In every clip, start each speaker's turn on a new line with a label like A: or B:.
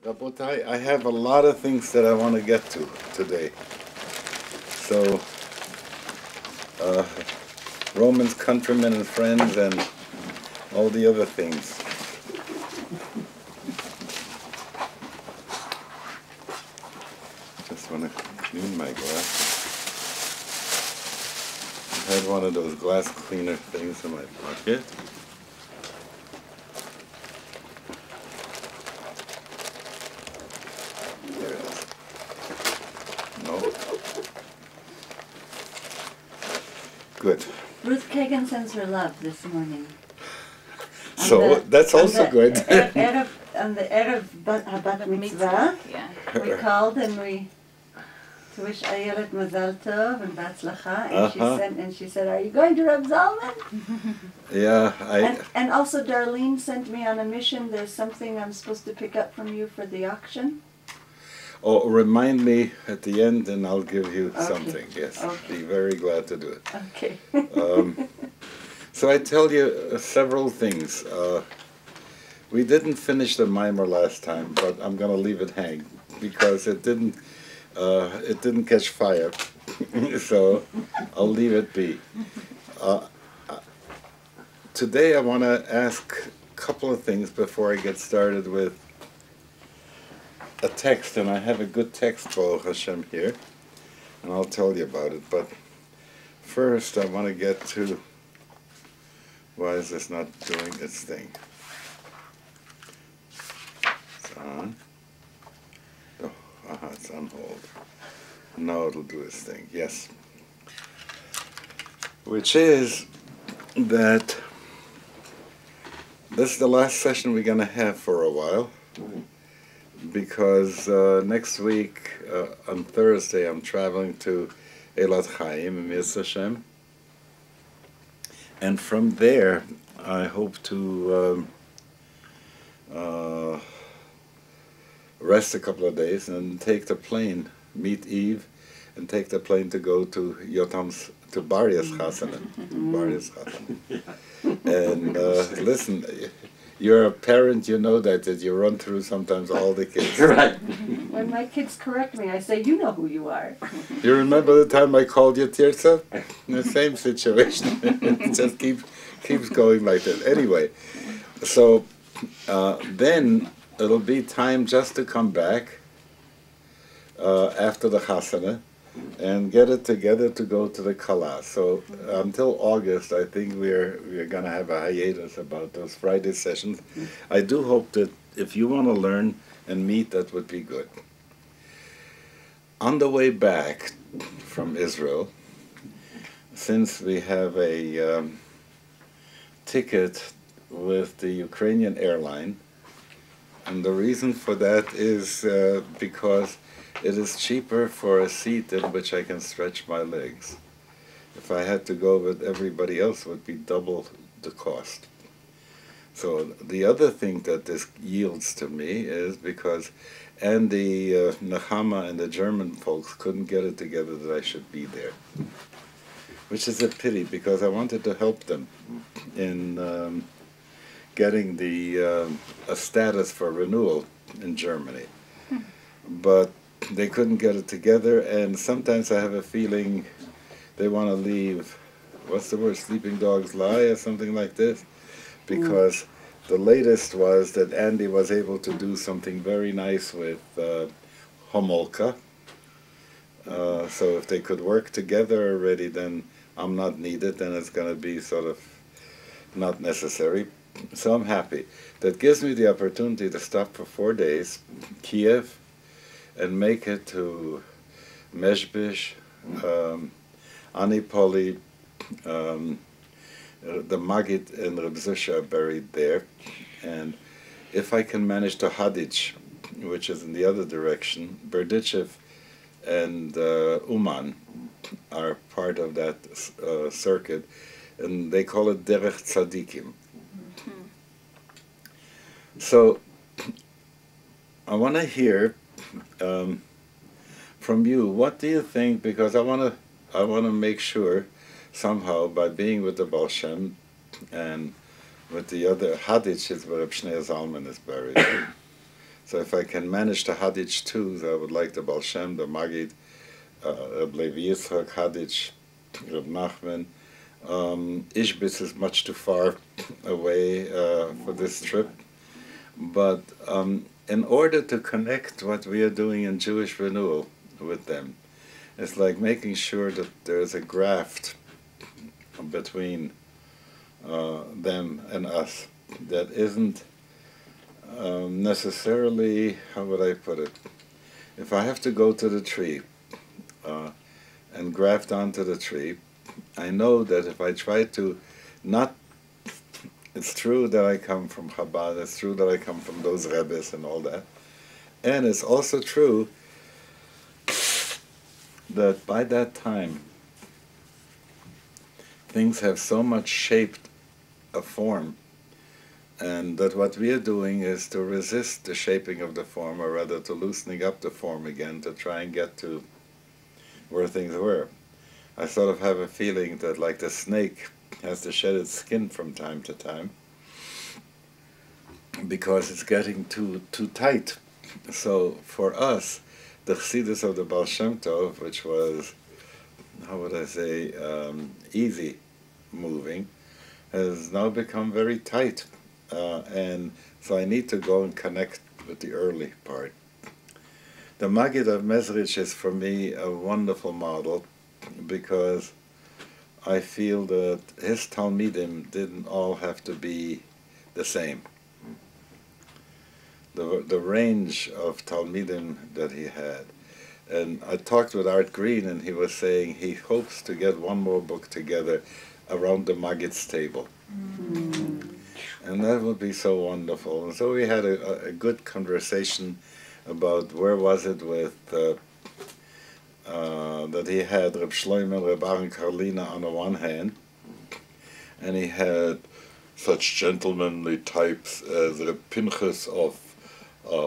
A: Rabotai, I have a lot of things that I want to get to today. So, Romans, countrymen, and friends, and all the other things. Just want to clean my glasses. I had one of those glass cleaner things in my pocket. There it is. No. Good.
B: Ruth Kagan sends her love this morning.
A: So that's also good.
B: On the Erev Bat Mitzvah, we called and we to wish Ayelet Mazal Tov and Batzlacha, and she said, "Are you going to Rabbi Zalman?"
A: Yeah,
B: and also Darlene sent me on a mission. There's something I'm supposed to pick up from you for the auction.
A: Oh, remind me at the end, and I'll give you something. Yes,
B: Okay.
A: be very glad to do it.
B: Okay.
A: So I tell you several things. We didn't finish the mimer last time, but I'm going to leave it hang because it didn't catch fire. So I'll leave it be. Today I want to ask a couple of things before I get started with a text, and I have a good text, Baruch Hashem, here, and I'll tell you about it. But first I want to get to, why is this not doing its thing? It's on. Oh, it's on hold. Now it'll do its thing, yes. Which is that this is the last session we're going to have for a while, because next week, on Thursday, I'm traveling to Eilat Chaim, Mir Hashem. And from there, I hope to rest a couple of days and take the plane, meet Eve, and take the plane to go to Yotam's, to Bahir's Chasana. And listen, you're a parent, you know that you run through sometimes all the kids.
C: Right.
B: When my kids correct me, I say, "You know who you are."
A: You remember the time I called you Tirza? The same situation. It just keeps going like that. Anyway, so then it'll be time just to come back after the Chasana and get it together to go to the Kala. So until August, I think we're going to have a hiatus about those Friday sessions. I do hope that if you want to learn and meet, that would be good. On the way back from Israel, since we have a ticket with the Ukrainian airline, and the reason for that is because it is cheaper for a seat in which I can stretch my legs. If I had to go with everybody else, it would be double the cost. So the other thing that this yields to me is because Andy, Nechama, and the German folks couldn't get it together that I should be there, which is a pity because I wanted to help them in getting a status for renewal in Germany. But they couldn't get it together, and sometimes I have a feeling they want to leave, what's the word, sleeping dogs lie or something like this, because the latest was that Andy was able to do something very nice with Homolka. So if they could work together already, then I'm not needed, then it's going to be sort of not necessary. So I'm happy. That gives me the opportunity to stop for 4 days, Kiev, and make it to Mezhbish, Anipoli, the Maggid and Reb Zusha are buried there. And if I can manage to Hadich, which is in the other direction, Berdichev and Uman are part of that circuit, and they call it Derech Tzadikim. So I want to hear from you. What do you think? Because I want to make sure somehow by being with the Ba'al Shem and with the other Hadich is where Rabbi Zalman is buried. So if I can manage the Hadich too, I would like the Ba'al Shem, the Magid, Reb Levi Yitzchak, Hadich, Reb Nachman. Ishbitz is much too far away for this trip. But in order to connect what we are doing in Jewish renewal with them, it's like making sure that there's a graft between them and us that isn't necessarily, how would I put it? If I have to go to the tree and graft onto the tree, I know that if I try to not, it's true that I come from Chabad, it's true that I come from those rabbis and all that, and it's also true that by that time things have so much shaped a form, and that what we are doing is to resist the shaping of the form, or rather to loosening up the form again, to try and get to where things were. I sort of have a feeling that like the snake has to shed its skin from time to time because it's getting too tight. So for us, the Hasidus of the Ba'al Shem Tov, which was, how would I say, easy moving, has now become very tight. And so I need to go and connect with the early part. The Magid of Mezrich is for me a wonderful model because I feel that his Talmidim didn't all have to be the same. The range of Talmidim that he had. And I talked with Art Green, and he was saying he hopes to get one more book together around the Magid's table. And that would be so wonderful. And so we had a good conversation about where was it with that he had Reb Shlomo and Reb Aaron Karlina on the one hand, and he had such gentlemanly types as Reb Pinchas of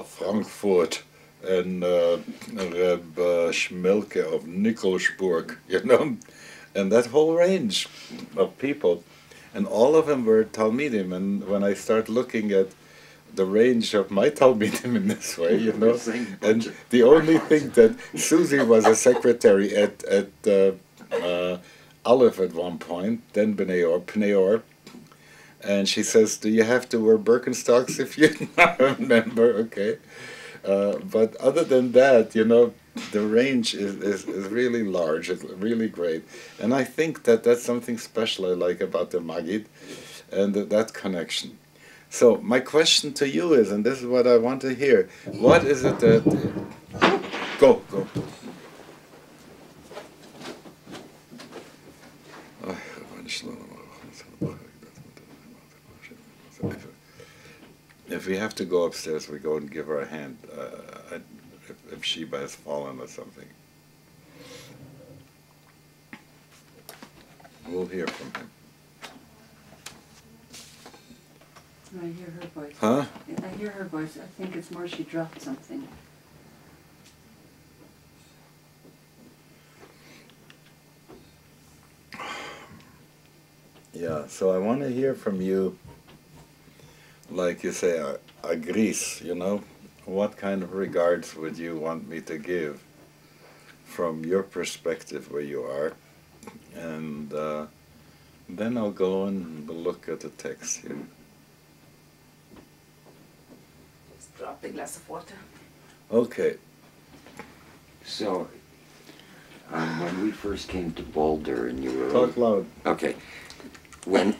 A: Frankfurt and Reb Schmelke of Nikolsburg, you know, and that whole range of people. And all of them were Talmidim, and when I start looking at the range of my Talmidim in this way, you know, and the only thing that Susie was a secretary at Aleph at one point, then Pneor, and she says, "Do you have to wear Birkenstocks if you remember?" Okay, but other than that, you know, the range is really large. It's really great, and I think that that's something special I like about the Magid, and that connection. So my question to you is, and this is what I want to hear, what is it that... Go. If we have to go upstairs, we go and give her a hand, if Sheba has fallen or something. We'll hear from him.
B: I hear her voice.
A: Huh?
B: I hear her voice. I think it's more she dropped something.
A: Yeah, so I want to hear from you, like you say, a gris, you know? What kind of regards would you want me to give from your perspective where you are? And then I'll go and look at the text here.
C: Drop the glass of water.
A: Okay.
D: So, when we first came to Boulder and you were...
A: Talk loud.
D: Okay. When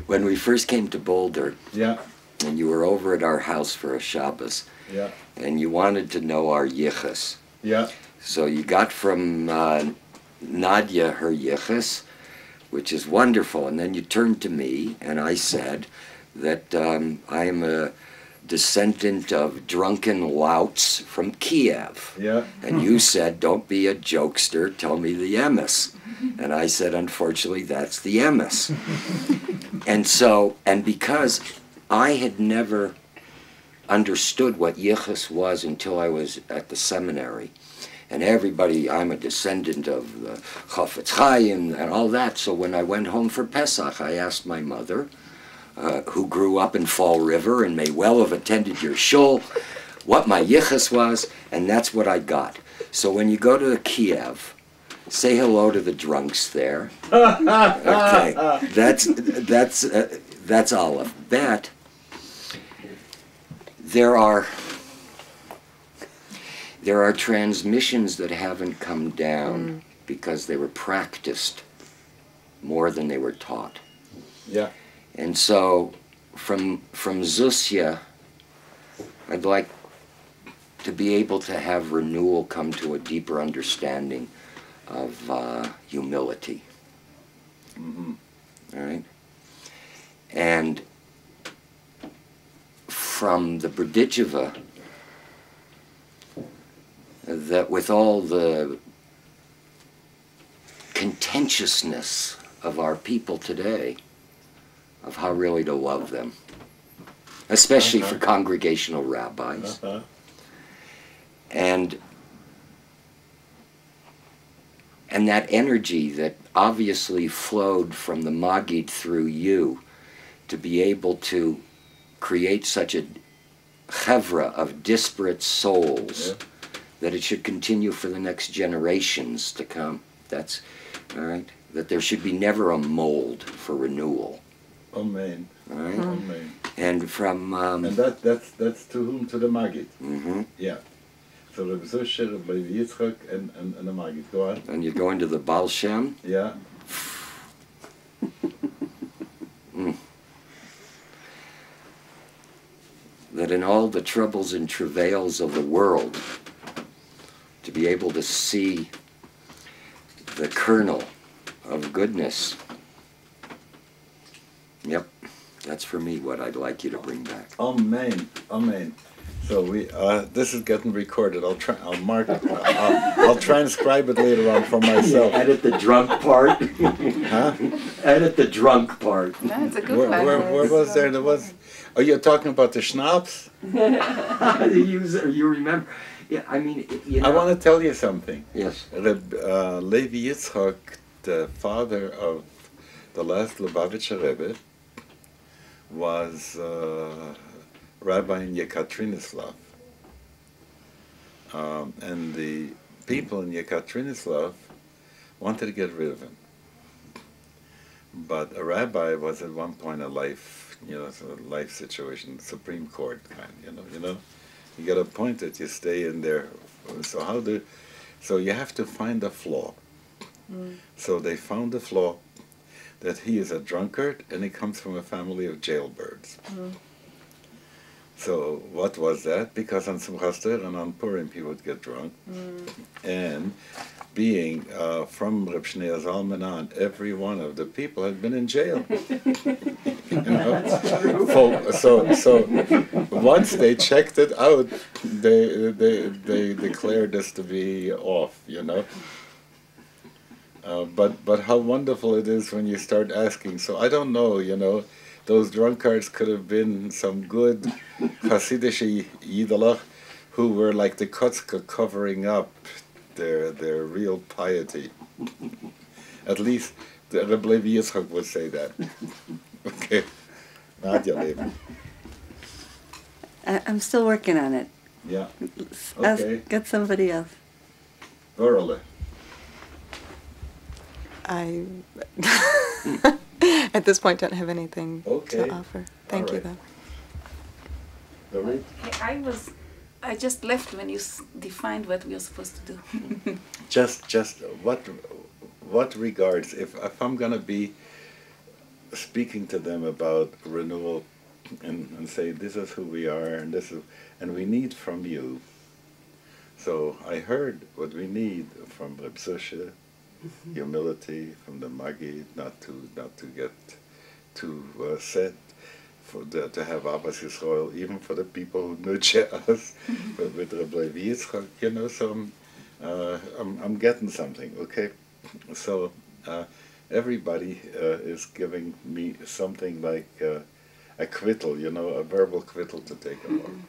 D: we first came to Boulder...
A: Yeah.
D: And you were over at our house for a Shabbos.
A: Yeah.
D: And you wanted to know our yichus.
A: Yeah.
D: So you got from Nadya her yichus, which is wonderful. And then you turned to me and I said that I am a descendant of drunken louts from Kiev.
A: Yeah.
D: And you said, don't be a jokester, tell me the emes. And I said, unfortunately, that's the emes. And because I had never understood what yichus was until I was at the seminary. And everybody, I'm a descendant of the Chafetz Chaim and all that. So when I went home for Pesach, I asked my mother, who grew up in Fall River and may well have attended your shul, what my yichus was, and that's what I got. So when you go to Kiev, say hello to the drunks there. Okay, that's Olive. Bet there are transmissions that haven't come down because they were practiced more than they were taught.
A: Yeah.
D: And so from Zusya, I'd like to be able to have renewal come to a deeper understanding of humility.
A: Mm-hmm.
D: All right? And from the Berdicheva, that with all the contentiousness of our people today, of how really to love them, especially for congregational rabbis. And that energy that obviously flowed from the Maggid through you to be able to create such a chevra of disparate souls that it should continue for the next generations to come. That's all right. That there should be never a mold for renewal.
A: Amen.
D: All right.
A: Amen.
D: And from
A: and that's to whom? To the Maggid.
D: Mm-hmm.
A: Yeah. So Rabbi Zusha, Rabbi Yitzchak, and the Maggid. Go on.
D: And you go into the Ba'al Shem.
A: Yeah.
D: That in all the troubles and travails of the world, to be able to see the kernel of goodness. Yep, that's for me what I'd like you to bring back.
A: Amen. Amen. So we this is getting recorded. I'll mark it. I'll transcribe it later on for myself.
D: Edit the drunk part.
A: Huh?
D: Edit the drunk part.
C: That's a good one.
A: Where was there? There was. Oh, you're talking about the schnapps?
D: You remember? Yeah, I mean, you know.
A: I want to tell you something.
D: Yes.
A: Levi Yitzchak, the father of the last Lubavitcher Rebbe, was rabbi in Yekaterinoslav. And the people in Yekaterinoslav wanted to get rid of him. But a rabbi was at one point a life, sort of life situation, Supreme Court kind, you know. You get appointed, you stay in there. So you have to find a flaw. So they found the flaw that he is a drunkard and he comes from a family of jailbirds. So what was that? Because on Simchas Torah and on Purim he would get drunk. And being from Reb Shneur Zalman on, every one of the people had been in jail. So once they checked it out, they declared this to be off, But how wonderful it is when you start asking. So I don't know, those drunkards could have been some good Hasidic Yidalach who were like the Kotzka covering up their real piety. At least the Rebbe Levi Yitzchak would say that. Okay. Nadya, baby.
B: I'm still working on it.
A: Yeah. Okay.
B: Get somebody else.
A: Verily.
E: I, at this point, don't have anything to offer. Thank you, though.
A: Verily?
C: I just left when you defined what we were supposed to do.
A: Just what regards, if I'm going to be speaking to them about renewal and say this is who we are and we need from you. So I heard what we need from Reb Zusha, humility, from the Maggid, not to get too set, to have Abbas Yisrael, even for the people who nudge us, but with Rabbi Levi Yitzchak, so I'm getting something, okay? So everybody is giving me something like a quittal, a verbal quittal to take along.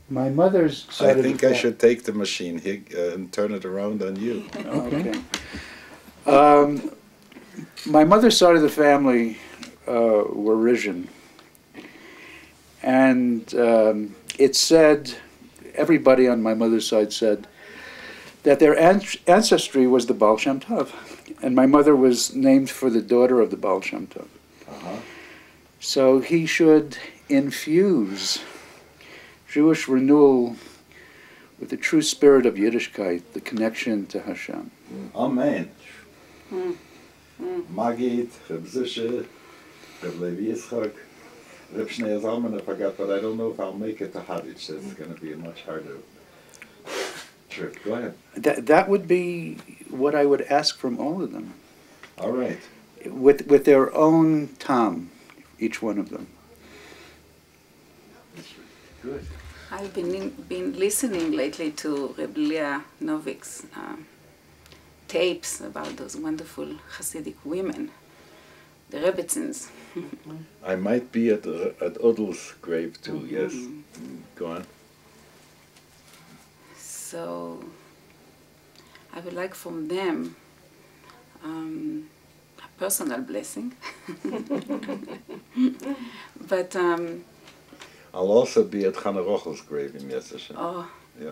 F: My mother's side
A: I think I should take the machine and turn it around on you.
F: Okay. My mother's side of the family were Rishon. And it said, everybody on my mother's side said, that their ancestry was the Ba'al Shem Tov. And my mother was named for the daughter of the Ba'al Shem Tov. So he should infuse Jewish renewal with the true spirit of Yiddishkeit, the connection to Hashem.
A: Amen. Magid, Reb Zusha, Reb Levi Yitzchak, Reb Shnei Zalman, I forgot, but I don't know if I'll make it to Hasidic. It's going to be a much harder trip. Go ahead.
F: That would be what I would ask from all of them.
A: All right.
F: With their own tam, each one of them.
A: Good.
C: I've been listening lately to Reb Leah Novik's tapes about those wonderful Hasidic women, the Rebbetzins.
A: I might be at Odel's grave too, yes. Go on.
C: So I would like from them a personal blessing. But
A: I'll also be at Chana Rochel's grave in Yesod Foundation.
C: oh,
A: Yeah.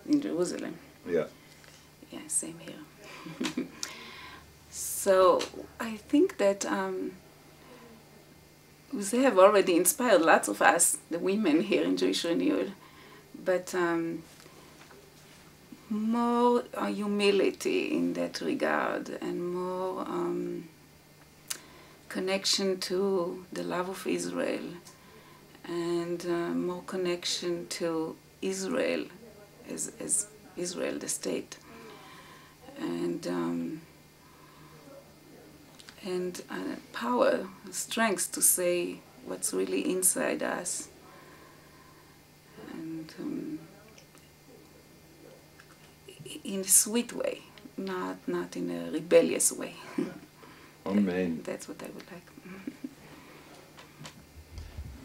C: in Jerusalem.
A: Yeah.
C: Yeah, same here. So I think that they have already inspired lots of us, the women here in Jewish Renewal, but more humility in that regard, and more connection to the love of Israel, and more connection to Israel as Israel, the state, and power, strength to say what's really inside us, and in a sweet way, not in a rebellious way.
A: Amen.
C: That's what I would like.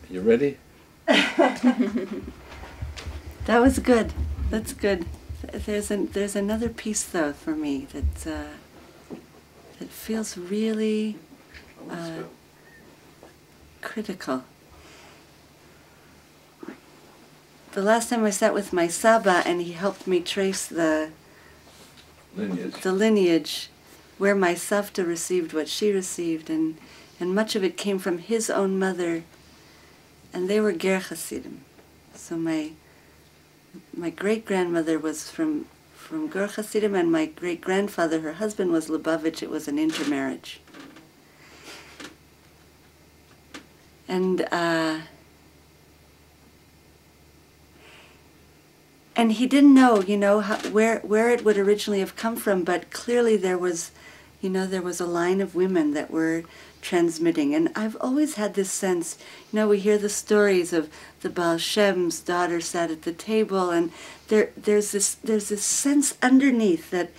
A: You ready?
B: That was good. That's good. There's another piece though for me that feels really critical. The last time I sat with my Saba and he helped me trace the lineage where my Savta received what she received, and much of it came from his own mother, and they were Ger Hasidim. So my great-grandmother was from Ger Hasidim, and my great-grandfather, her husband, was Lubavitch. It was an intermarriage. And he didn't know, where it would originally have come from, but clearly there was a line of women that were transmitting. And I've always had this sense, we hear the stories of the Ba'al Shem's daughter sat at the table, and there's this sense underneath that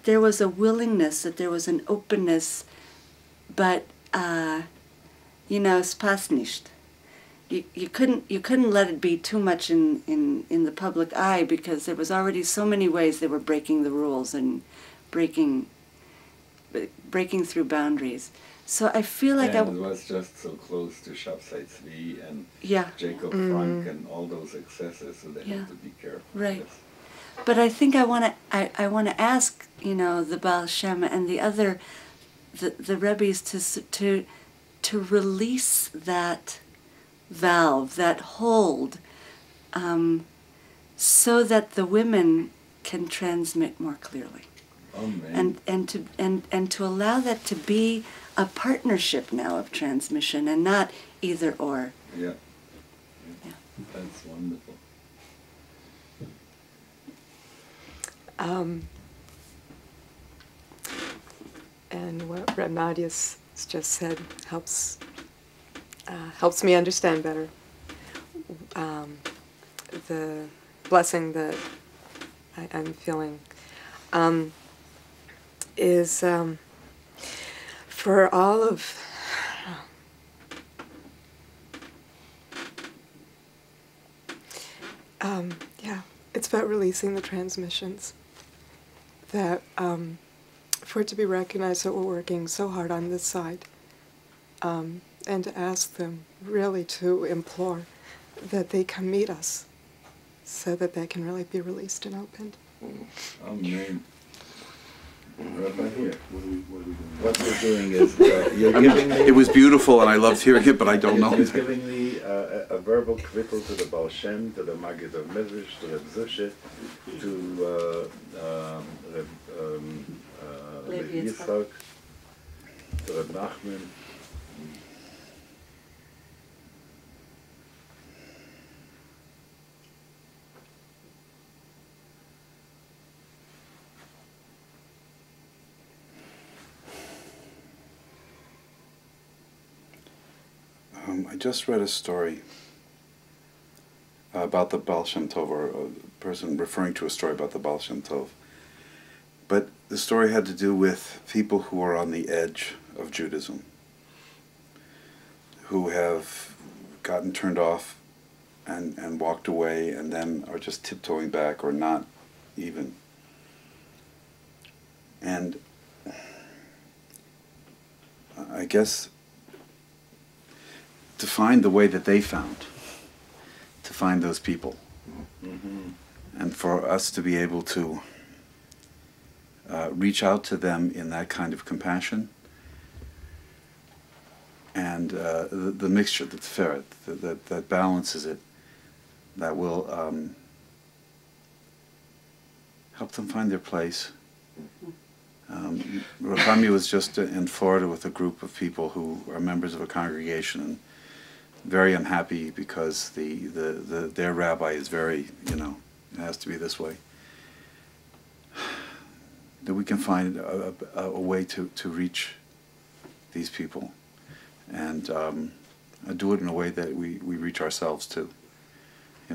B: there was a willingness, that there was an openness, but spas nicht. You couldn't let it be too much in the public eye, because there was already so many ways they were breaking the rules and breaking through boundaries. So I feel like
A: it was just so close to Shabtai Tzvi and Jacob Frank and all those excesses, so they have to be careful.
B: Right.
A: Yes.
B: But I think I want to ask the Ba'al Shem and the other the rabbis to release that valve, that hold, so that the women can transmit more clearly.
A: Amen.
B: And to allow that to be a partnership now of transmission and not either or.
A: Yeah. That's wonderful.
E: And what Reb Nadya's just said helps me understand better the blessing that I'm feeling is for all of it's about releasing the transmissions that for it to be recognized that we're working so hard on this side, and to ask them really to implore that they come meet us so that they can really be released and opened.
A: Amen. Right here. What we're doing is you're giving me.
G: It was beautiful, and I loved hearing it, but I don't know.
A: You're giving me a verbal kvittel to the Ba'al Shem, to the Maggid of Midrash, to Reb Zushe, to Reb Yitzchak, to Reb Nachman.
G: I just read a story about the Ba'al Shem Tov, or a person referring to a story about the Ba'al Shem Tov. But the story had to do with people who are on the edge of Judaism, who have gotten turned off and walked away, and then are just tiptoeing back or not even. And I guess to find the way that they found, to find those people, and for us to be able to reach out to them in that kind of compassion, and the mixture, the teferet, that balances it, that will help them find their place. Rahami was just in Florida with a group of people who are members of a congregation, and very unhappy because their rabbi is very, it has to be this way. That we can find a way to reach these people, and do it in a way that we reach ourselves too.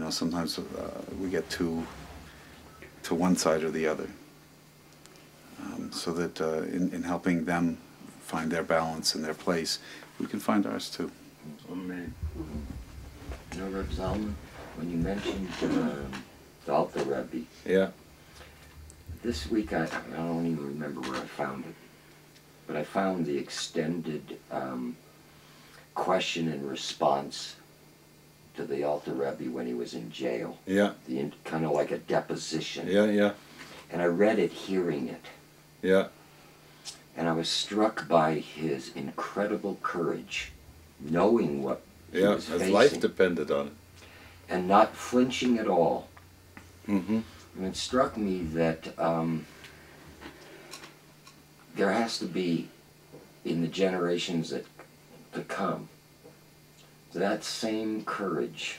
G: Sometimes we get to one side or the other. So that in helping them find their balance and their place, we can find ours too.
A: Amen.
D: Rabbi Zalman, when you mentioned the Alter Rebbe,
A: Yeah.
D: this week I don't even remember where I found it, but I found the extended question and response to the Alter Rebbe when he was in jail.
A: Yeah.
D: Kind of like a deposition.
A: Yeah.
D: And I read it, hearing it.
A: Yeah.
D: And I was struck by his incredible courage, knowing what he was
A: his
D: facing,
A: life depended on it.
D: and not flinching at all.
A: Mm-hmm.
D: And it struck me that there has to be, in the generations to come, that same courage,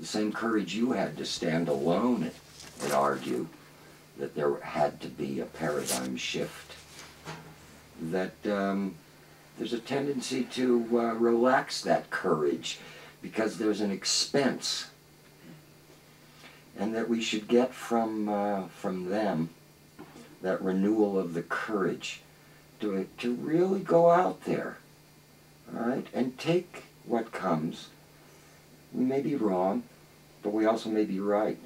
D: the same courage you had to stand alone and argue that there had to be a paradigm shift, that there's a tendency to relax that courage because there's an expense, and that we should get from them that renewal of the courage to really go out there, all right, and take what comes. We may be wrong, but we also may be right.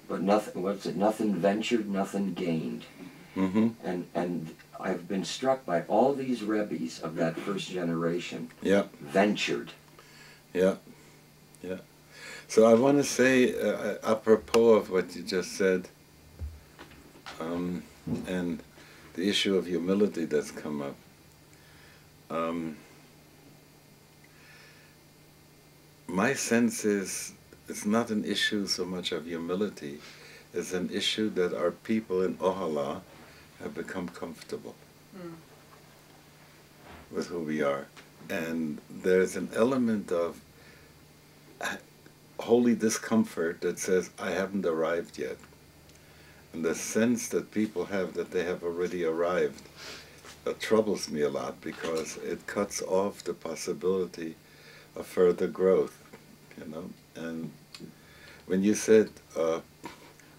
D: But nothing ventured, nothing gained.
A: Mm-hmm.
D: And I've been struck by all these Rebbes of that first generation.
A: Yeah.
D: Ventured.
A: Yeah. So I want to say, apropos of what you just said, and the issue of humility that's come up, my sense is it's not an issue so much of humility, it's an issue that our people in Ohala have become comfortable with who we are. And there's an element of holy discomfort that says, I haven't arrived yet. And the sense that people have that they have already arrived troubles me a lot, because it cuts off the possibility of further growth, And when you said,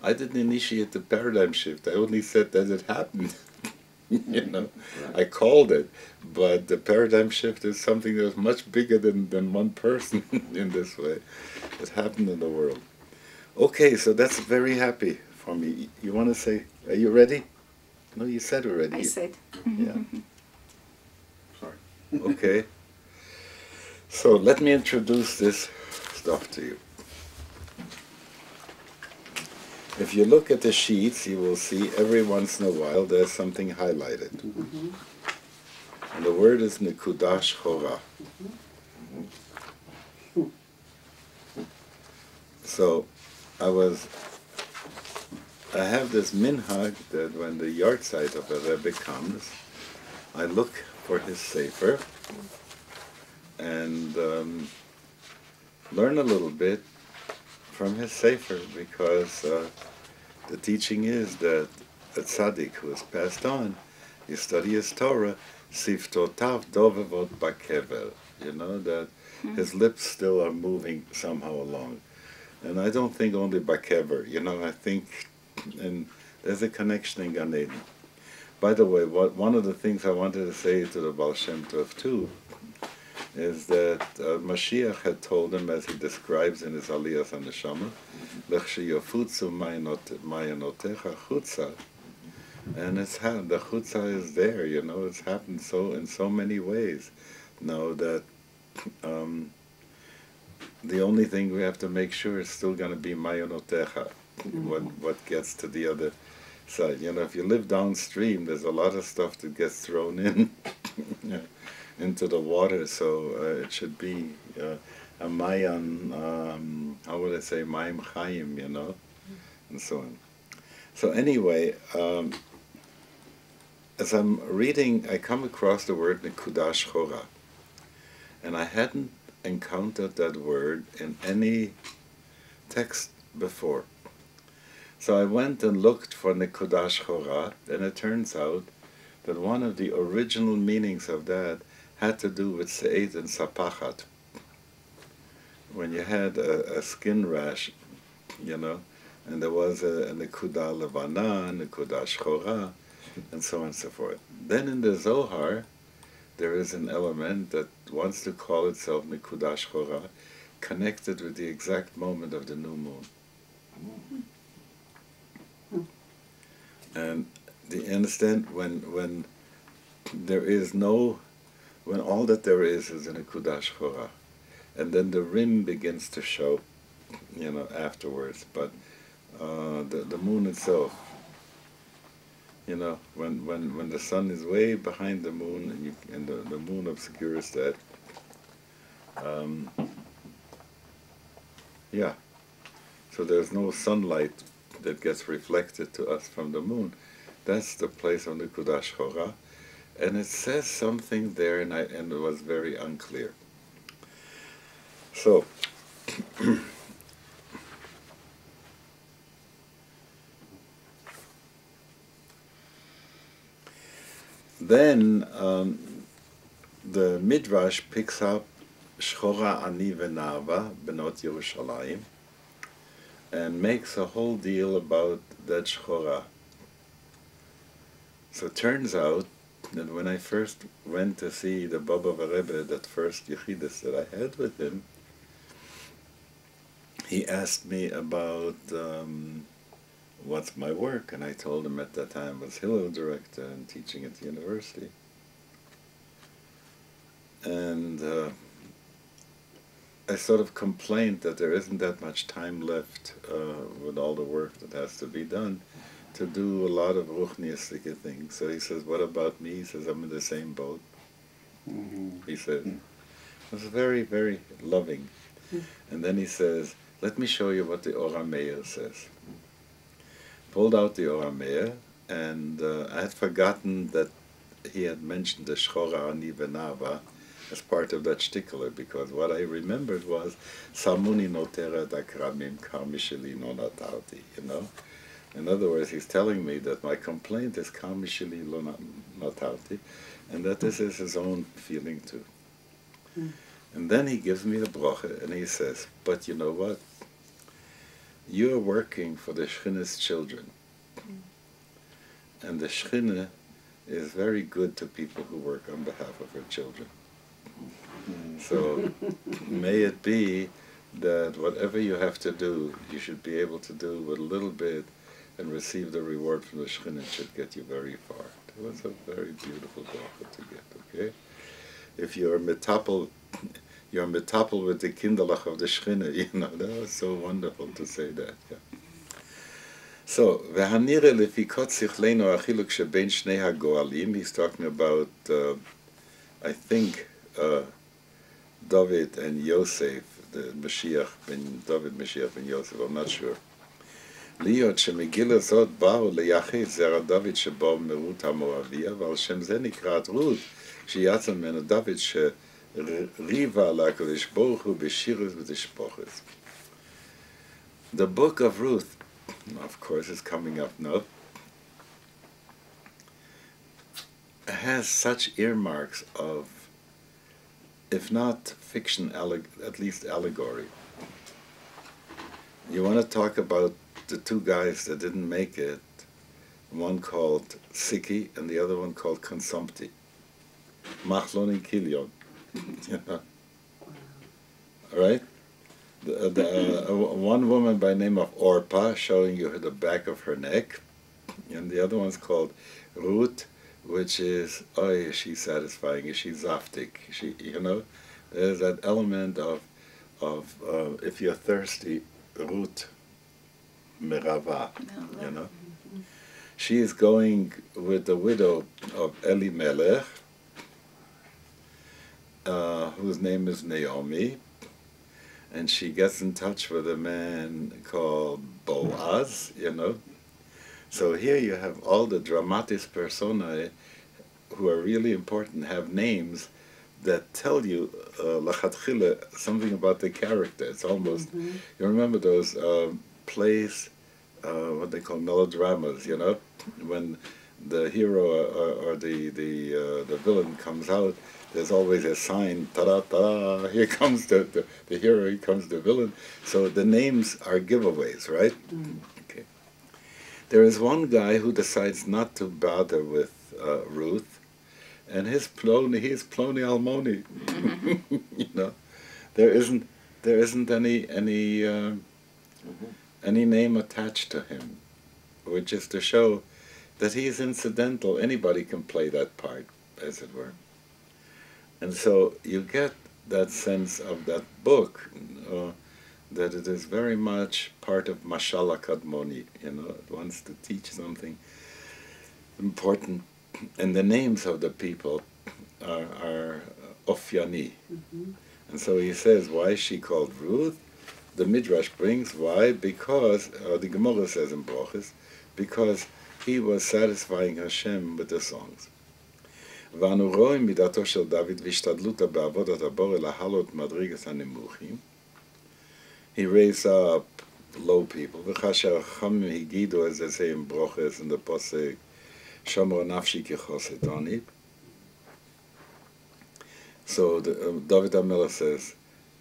A: I didn't initiate the paradigm shift, I only said that it happened. I called it, but the paradigm shift is something that's much bigger than one person in this way. It happened in the world. Okay, so that's very happy for me. You want to say, are you ready? No, you said already.
C: I said.
A: Yeah. Sorry. Okay. So let me introduce this stuff to you. If you look at the sheets, you will see every once in a while there's something highlighted. And the word is Nekudah Sh'horah. So I have this minhag that when the yard site of a Rebbe comes, I look for his sefer and learn a little bit from his sefer, because the teaching is that a tzaddik who is passed on, you study his Torah, siftotav dovevot bakever, you know, that his lips still are moving somehow along. And I don't think only bakever, you know, I think, and there's a connection in Gan Eden. By the way, one of the things I wanted to say to the Ba'al Shem Tov too, is that Mashiach had told him, as he describes in his Aliyas HaNeshama, Lech sheyafutzu ma'anotecha chutza, and it's the chutza is there, you know, it's happened in so many ways. Now that the only thing we have to make sure is still going to be ma'anotecha, what gets to the other side. You know, if you live downstream, there's a lot of stuff that gets thrown in. Into the water, so it should be a mayan, how would I say, mayim chayim, you know, and so on. So anyway, as I'm reading, I come across the word Nekudah Sh'horah, and I hadn't encountered that word in any text before. So I went and looked for Nekudah Sh'horah, and it turns out that one of the original meanings of that had to do with se'ed and sapachat. When you had a skin rash, you know, and there was a nekudah levana, nekudah shchorah, and so on and so forth. Then in the Zohar, there is an element that wants to call itself Nekudah Sh'horah, connected with the exact moment of the new moon. And do you understand, when there is no, when all that there is a Nekudah Sh'horah, and then the rim begins to show, you know, afterwards. But the moon itself, you know, when the sun is way behind the moon and the moon obscures that, yeah. So there's no sunlight that gets reflected to us from the moon. That's the place of Nekudah Sh'horah. And it says something there, and it was very unclear. So, then the Midrash picks up Sh'horah ani v'nava benot Yerushalayim, and makes a whole deal about that Sh'horah. So it turns out that when I first went to see the Baba Rebbe, that first Yechidus that I had with him, he asked me about what's my work, and I told him at that time I was Hillel director and teaching at the university. And I sort of complained that there isn't that much time left with all the work that has to be done to do a lot of ruchniistic things. So he says, what about me? He says, I'm in the same boat. He said, it was very, very loving. And then he says, let me show you what the Ora Meir says. Pulled out the Ora Meir, and I had forgotten that he had mentioned the Sh'horah ani v'nava as part of that shtickler, because what I remembered was Samuni notera dakramim karmisheli no natarti, you know? In other words, he's telling me that my complaint is karmisheli lo natarti, and that this is his own feeling too. And then he gives me a bracha, and he says, but you know what? You're working for the Shekhinah's children. And the Shekhinah is very good to people who work on behalf of her children. So may it be that whatever you have to do, you should be able to do with a little bit and receive the reward from the Shekhinah should get you very far. It was a very beautiful bracha to get, okay? If you're metapel with the kinderlach of the Shekhinah, you know, that was so wonderful to say that, yeah. So, והנראה לפי קוד שכלנו החילוק שבין שני הגואלים, he's talking about, I think, David and Yosef, the Mashiach, ben David Mashiach ben Yosef, I'm not sure. להיות שמגילה זאת באו ליחד זרע דוד שבאו מרות המואביה, ועל שם זה נקראת רות, שיצא ממנו דוד שריבה לקדוש ברוך הוא בשירס ותשפוכס. The book of Ruth, of course, is coming up now, has such earmarks of, if not fiction, at least allegory. You want to talk about the two guys that didn't make it, one called Siki and the other one called Consumpti. Machlon and Kilion. You know? Right? One woman by name of Orpah, showing you the back of her neck, and the other one's called Ruth, which is, oh, is she satisfying? Is she zaftig? She, you know, there's that element of if you're thirsty, Ruth merava, you know. She is going with the widow of Elimelech, whose name is Naomi, and she gets in touch with a man called Boaz, you know. So here you have all the dramatis personae who are really important, have names that tell you lachatchila something about the character. It's almost, you remember those plays, what they call melodramas, you know, when the hero or the villain comes out, there's always a sign, ta-da, ta-da, here comes the hero, here comes the villain. So the names are giveaways, right? Okay. There is one guy who decides not to bother with Ruth, and he's Ploni Almoni. You know, there isn't any name attached to him, which is to show that he is incidental. Anybody can play that part, as it were. And so you get that sense of that book, that it is very much part of Mashal HaKadmoni, you know, it wants to teach something important. And the names of the people are Ofyani. And so he says, why is she called Ruth? The Midrash brings, why? Because, the Gemara says in Brochus, because he was satisfying Hashem with the songs. ואנו רואים מידתו של דוד והשתדלותא בעבודת הבורא להעלות מדרגת הנמוכים. He raised up low people. וכאשר החכמים הגידו, as they say in Brochus, in the posek, שומרו נפשי כחסד אני. So David HaMelech says,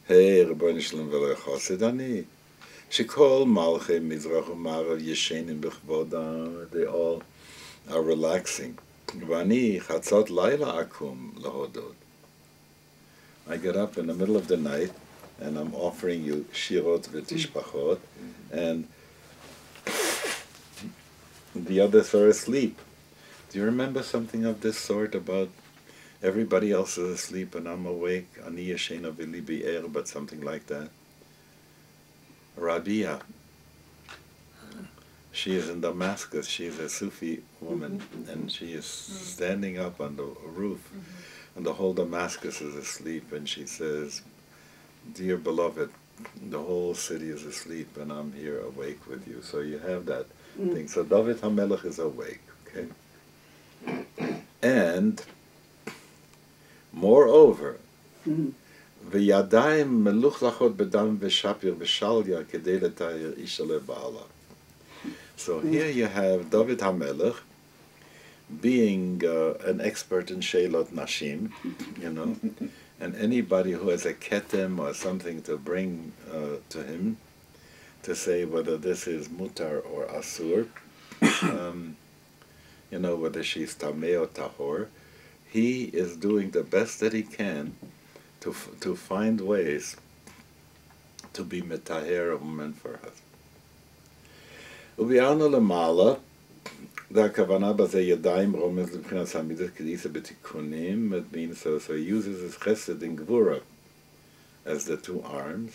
A: hey, Rebbeinu Shalom ולא חסד אני. שכל מלכי מזרח ומערב ישנים בכבודם, they all are relaxing. ואני חצות לילה אקום להודות. I get up in the middle of the night and I'm offering you shirot v'tishpachot, and the others are asleep. Do you remember something of this sort about everybody else is asleep and I'm awake? Ani yeshena v'libi er, but something like that. Rabia. She is in Damascus. She is a Sufi woman, and she is standing up on the roof, and the whole Damascus is asleep, and she says, dear beloved, the whole city is asleep, and I'm here awake with you. So you have that thing. So David HaMelech is awake, okay? And, moreover, v'yadayim meluchlachot bedam v'shapir v'shalya kedei letayir isha leba'ala. So here you have David HaMelech being an expert in Sheilot Nashim, you know, and anybody who has a ketem or something to bring to him to say whether this is mutar or asur, you know, whether she's tameh or tahor, he is doing the best that he can to find ways to be metaher a woman for her husband. וביארנו למעלה, והכוונה בזה ידיים רומז לבחינת המידות כדיסה בתיקונים, it means so he uses his chesed and gvura as the two arms.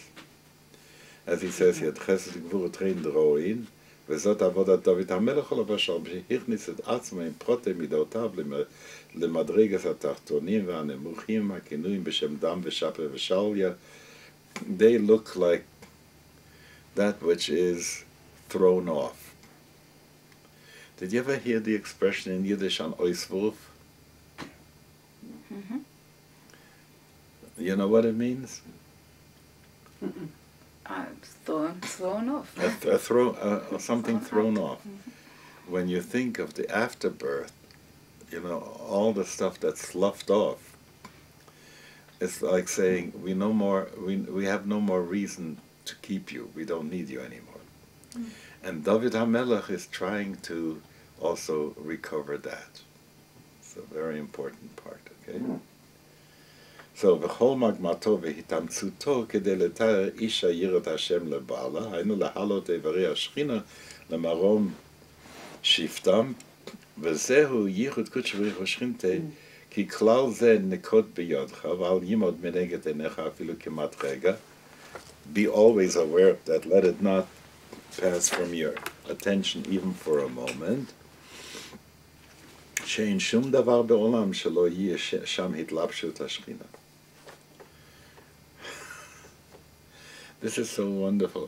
A: As he says here, chesed and gvura train דרואין, וזאת עבודת דוד המלך עליו אשר שהכניס את עצמו עם פרוטי מידותיו למדרגת התחתונים והנמוכים, הכינויים בשם דם ושפה ושליה. They look like that which is thrown off. Did you ever hear the expression in Yiddish on Oiswurf?
C: Mm-hmm.
A: You know what it means?
C: Thrown off.
A: Something thrown off. When you think of the afterbirth, you know, all the stuff that's sloughed off, it's like saying, we have no more reason to keep you. We don't need you anymore. Mm. And David HaMelech is trying to also recover that. It's a very important part, okay? So, וכל מגמתו והתאמצותו כדי לתאר אישה יראת השם לבעלה, היינו להעלות איברי השכינה למרום שבטם, וזהו ייחוד קודש בריך ושכינתה, כי כלל זה נקוד בידך, ואל ימוד מנגד עיניך אפילו כמעט רגע. Be always aware that, let it not pass from your attention even for a moment. שאין שום דבר בעולם שלא יהיה שם התלבשות השכינה. This is so wonderful.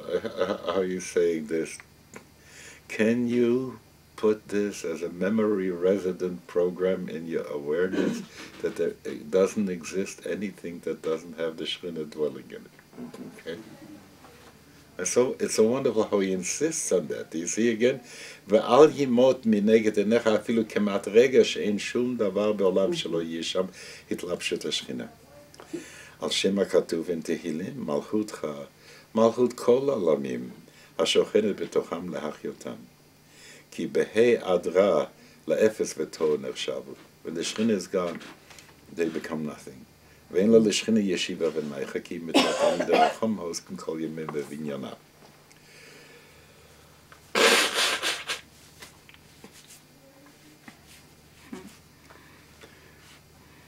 A: How are you saying this? Can you put this as a memory resident program in your awareness that there doesn't exist anything that doesn't have the Shekhinah dwelling in it? Okay. And so it's so wonderful how he insists on that. Do you see again? ואל ימות מנגד עיניך אפילו כמעט רגע שאין שום דבר בעולם שלא יהיה שם התלבשות השכינה. על שם הכתוב in תהילים, מלכותך, מלכות כל העולמים, השוכנת בתוכם להחיותם. כי בהי עדרה לאפס ותוהו נחשבו. When the Shekhinah is gone, they become nothing. ואין לה לשכינה ישיבה ונייך, כי מתוכם דרכם העוסקים כל ימים בבניינה.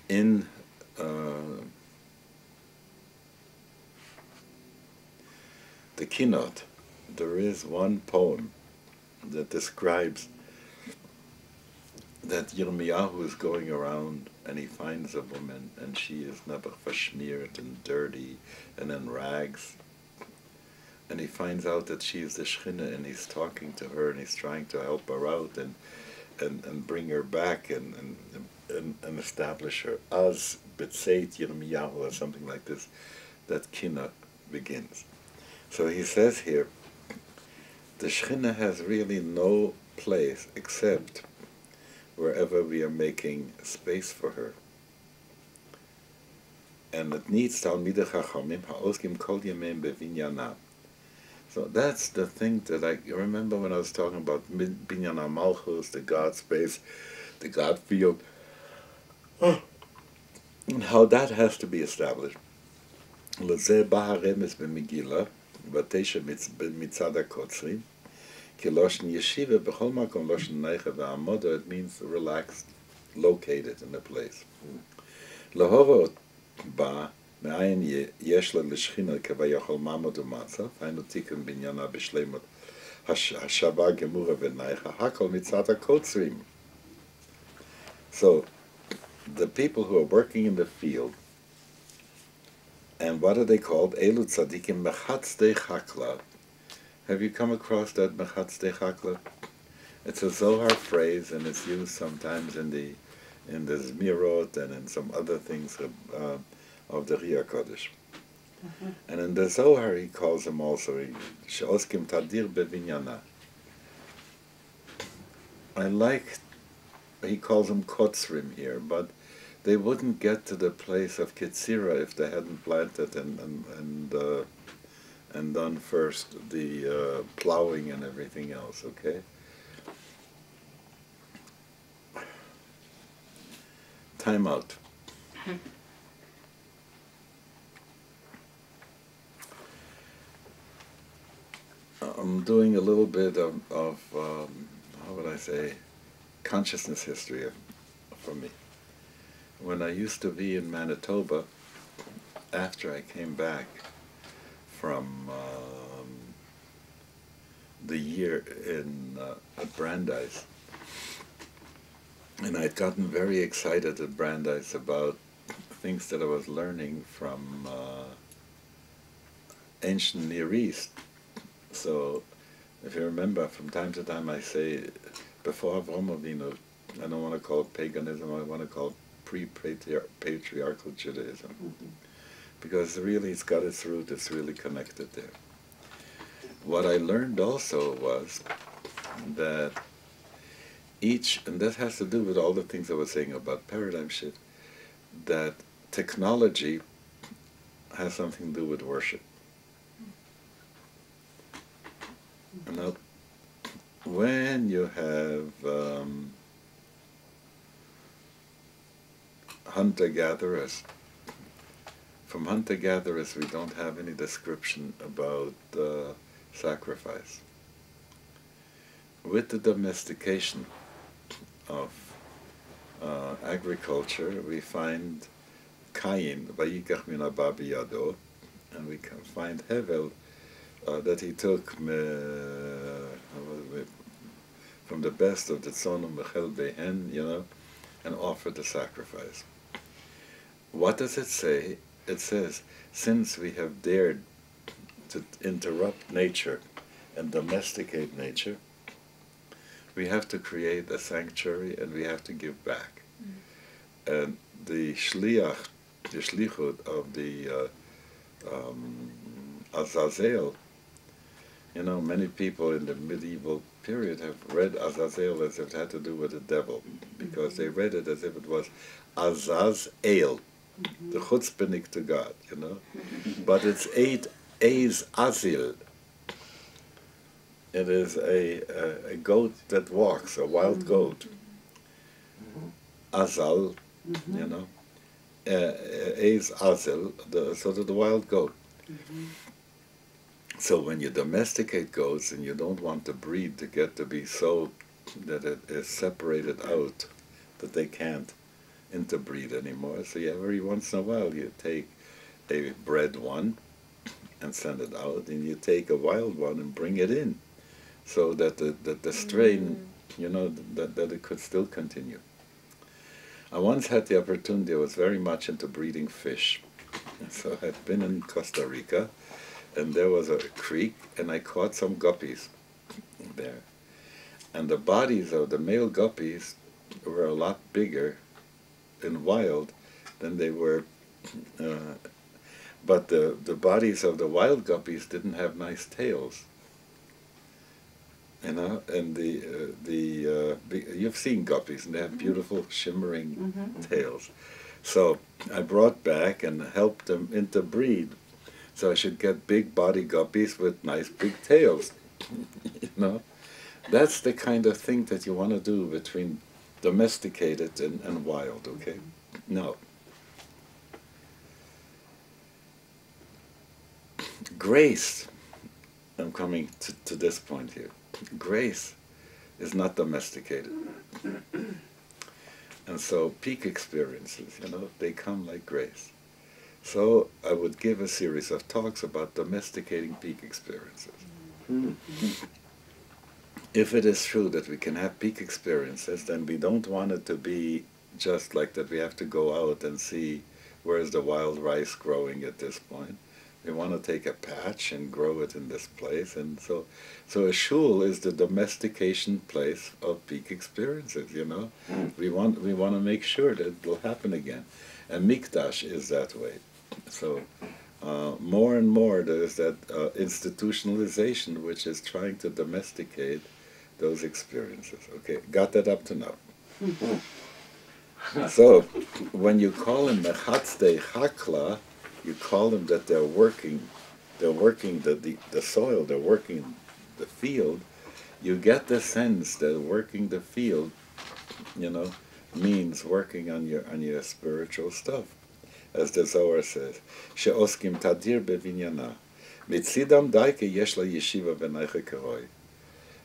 A: In the keynote, there is one poem that describes that Yirmiyahu is going around and he finds a woman and she is never verschmiert and dirty and in rags. And he finds out that she is the Shekhinah and he's talking to her and he's trying to help her out and bring her back and establish her. As B'tzeit Yirmiyahu or something like this, that kina begins. So he says here, the Shekhinah has really no place except wherever we are making space for her. And it needs Talmidei Chachamim ha'oskim kol yameim bevinyana. So that's the thing that I remember when I was talking about Binyan HaMalchus, the God space, the God field, and how that has to be established. L'zeh ba haremes b'Megillah, v'tesha mitzad ha'kotzrim, ki loshen yeshiva b'chol makom loshen neicha v'amoda, it means relaxed, located in a place. L'hovot ba מאין יש לה לשכינה כביכול מעמד ומצב, היינו תיקון בניינה בשלמות השווה גמורה ונייכה, הכל מצד הקוצרים. So, the people who are working in the field, and what are they called? Elu tzadikim mechatzei chakla. Have you come across that mechatzei chakla? It's a Zohar phrase, and it's used sometimes in the Zmirot and in some other things of the Riyah Kodesh. And in the Zohar he calls them also She'oskim Tadir Bevinyana. I like, he calls them Kotzrim here, but they wouldn't get to the place of Ketzira if they hadn't planted and done first the plowing and everything else, okay? Time out. I'm doing a little bit of how would I say, consciousness history for me. When I used to be in Manitoba, after I came back from the year in at Brandeis, and I'd gotten very excited at Brandeis about things that I was learning from ancient Near East. So, if you remember, from time to time I say, before Avraham Avinu, I don't want to call it paganism, I want to call it pre-patriarchal Judaism. Mm-hmm. Because really it's got its root, it's really connected there. What I learned also was that and that has to do with all the things I was saying about paradigm shift, that technology has something to do with worship. And now, when you have hunter-gatherers, from hunter-gatherers we don't have any description about sacrifice. With the domestication of agriculture, we find Cain, Vayikach min haba biyado, and we can find Hevel, that he took from the best of the tzon mechel behen, and offered the sacrifice. What does it say? It says, since we have dared to interrupt nature and domesticate nature, we have to create a sanctuary and we have to give back. Mm. And the shlichut of the Azazel, many people in the medieval period have read Azazel as if it had to do with the devil, because they read it as if it was Azazel, the chutzpahnik to God, But it's 8 A's Azil. It is a goat that walks, a wild goat. Azal, A's Azil, the wild goat. So when you domesticate goats and you don't want the breed to get to be so that it is separated out, that they can't interbreed anymore, so every once in a while you take a bred one and send it out, and you take a wild one and bring it in, so that the strain, that it could still continue. I once had the opportunity, I was very much into breeding fish. So I'd been in Costa Rica, and there was a creek, and I caught some guppies there. And the bodies of the male guppies were a lot bigger in wild than they were, but the bodies of the wild guppies didn't have nice tails. And you've seen guppies, and they have beautiful shimmering tails. So I brought back and helped them interbreed, so I should get big body guppies with nice big tails. That's the kind of thing that you want to do between domesticated and wild, okay? Now, grace, I'm coming to this point here. Grace is not domesticated. And so peak experiences, they come like grace. So I would give a series of talks about domesticating peak experiences. If it is true that we can have peak experiences, then we don't want it to be just like that we have to go out and see where's the wild rice growing at this point. We want to take a patch and grow it in this place. And so a shul is the domestication place of peak experiences, We want to make sure that it will happen again. And Mikdash is that way. So more and more there's that institutionalization which is trying to domesticate those experiences. Okay, got that up to now. So when you call them mechatzei chakla, you call them that they're working the soil, they're working the field. You get the sense that working the field, means working on your spiritual stuff. As the Zohar says, she'oskim tadir bevinyana. Mitzidam daike yesh la yeshiva b'neiche karoi.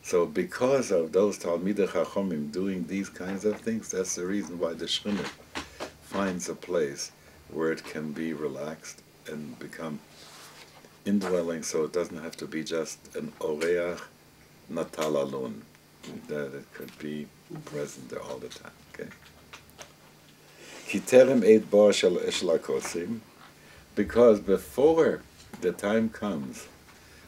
A: So because of those Talmidei Chachomim doing these kinds of things, that's the reason why the Shechina finds a place where it can be relaxed and become indwelling, so it doesn't have to be just an oreach natal alun, that it could be present there all the time. Okay. Kiterem eid bo shel lakosim, because before the time comes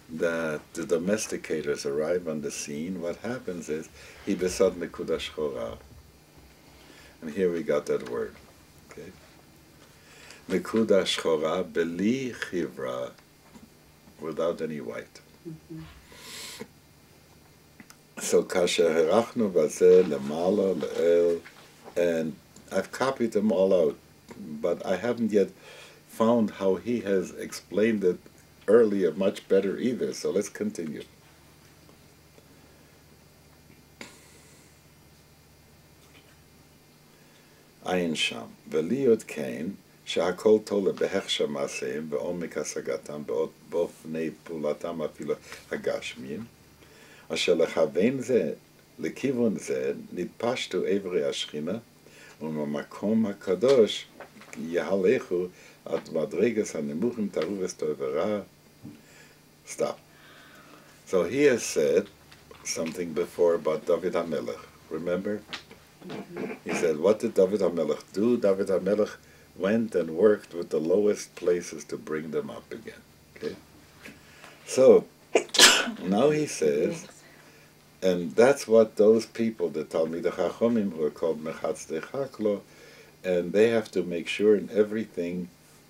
A: that the domesticators arrive on the scene, what happens is he besod Nekudah Sh'horah, and here we got that word. Okay. Nekudah Sh'horah beli chivra, without any white. So kasher herachnu bazeh lemala le'el, and I've copied them all out, but I haven't yet found how he has explained it earlier much better either. So let's continue. Ayin sham v'liyot kain שהכל תולה בהכשר מעשיהם בעומק השגתם באופני פעולתם אפילו הגשמיים, אשר לכוון זה, לכיוון זה, נתפשטו איברי השכינה, וממקום הקדוש יהלכו עד מדרגת הנמוכים תרובס טוב ורע. Stop. So he has said something before about David HaMelech. Remember? He said, what did David HaMelech do? David HaMelech went and worked with the lowest places to bring them up again. Okay? So, now he says, and that's what those people, the Talmidei Chachomim, who are called Mechatzei Chaklo, and they have to make sure in everything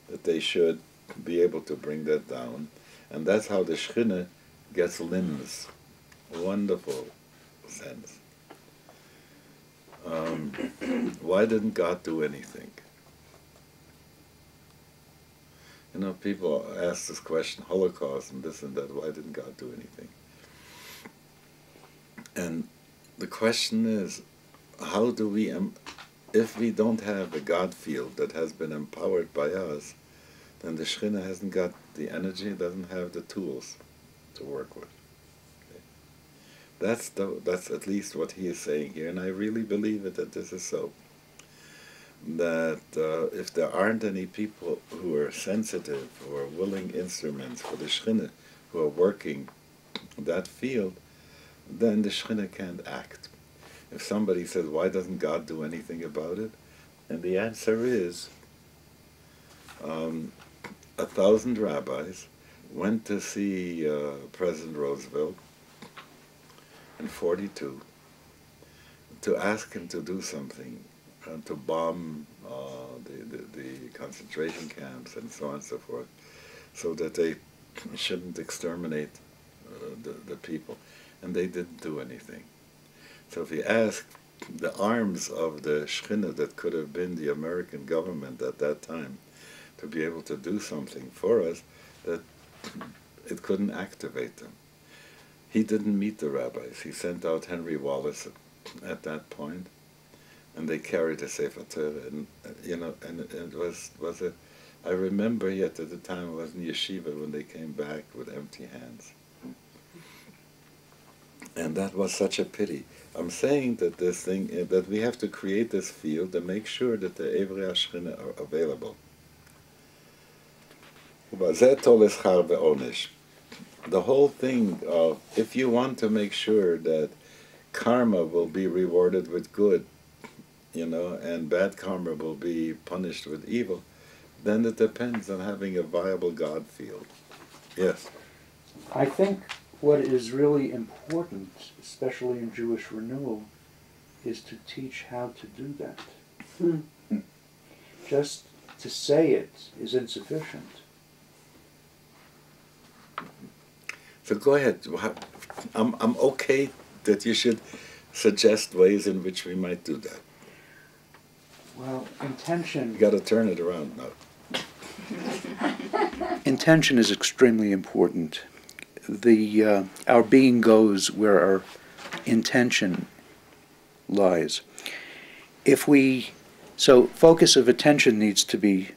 A: that they should be able to bring that down. And that's how the Shechina gets limbs. Wonderful sense. Why didn't God do anything? You know, people ask this question, Holocaust and this and that, why didn't God do anything? And the question is, how do we, if we don't have a God field that has been empowered by us, then the Shechina hasn't got the energy, doesn't have the tools to work with. Okay. That's at least what he is saying here, and I really believe it, that this is so. That if there aren't any people who are sensitive, who are willing instruments for the Shechina, who are working that field, then the Shechina can't act. If somebody says, why doesn't God do anything about it? And the answer is, 1,000 rabbis went to see President Roosevelt in '42 to ask him to do something, to bomb the concentration camps and so on and so forth, so that they shouldn't exterminate the people. And they didn't do anything. So if you ask the arms of the Shechina that could have been the American government at that time to be able to do something for us, that it couldn't activate them. He didn't meet the rabbis. He sent out Henry Wallace at that point, and they carried a Sefer Torah, and and it was a. I remember yet at the time I was in yeshiva when they came back with empty hands, and that was such a pity. I'm saying that this thing, that we have to create this field and make sure that the Evrei HaShechina are available. The whole thing of, if you want to make sure that karma will be rewarded with good, and bad karma will be punished with evil, then it depends on having a viable God field. Yes?
F: I think what is really important, especially in Jewish renewal, is to teach how to do that. Just to say it is insufficient.
A: So go ahead. I'm okay that you should suggest ways in which we might do that.
F: Well, intention...
A: You got to turn it around now.
F: Intention is extremely important. Our being goes where our intention lies. So focus of attention needs to be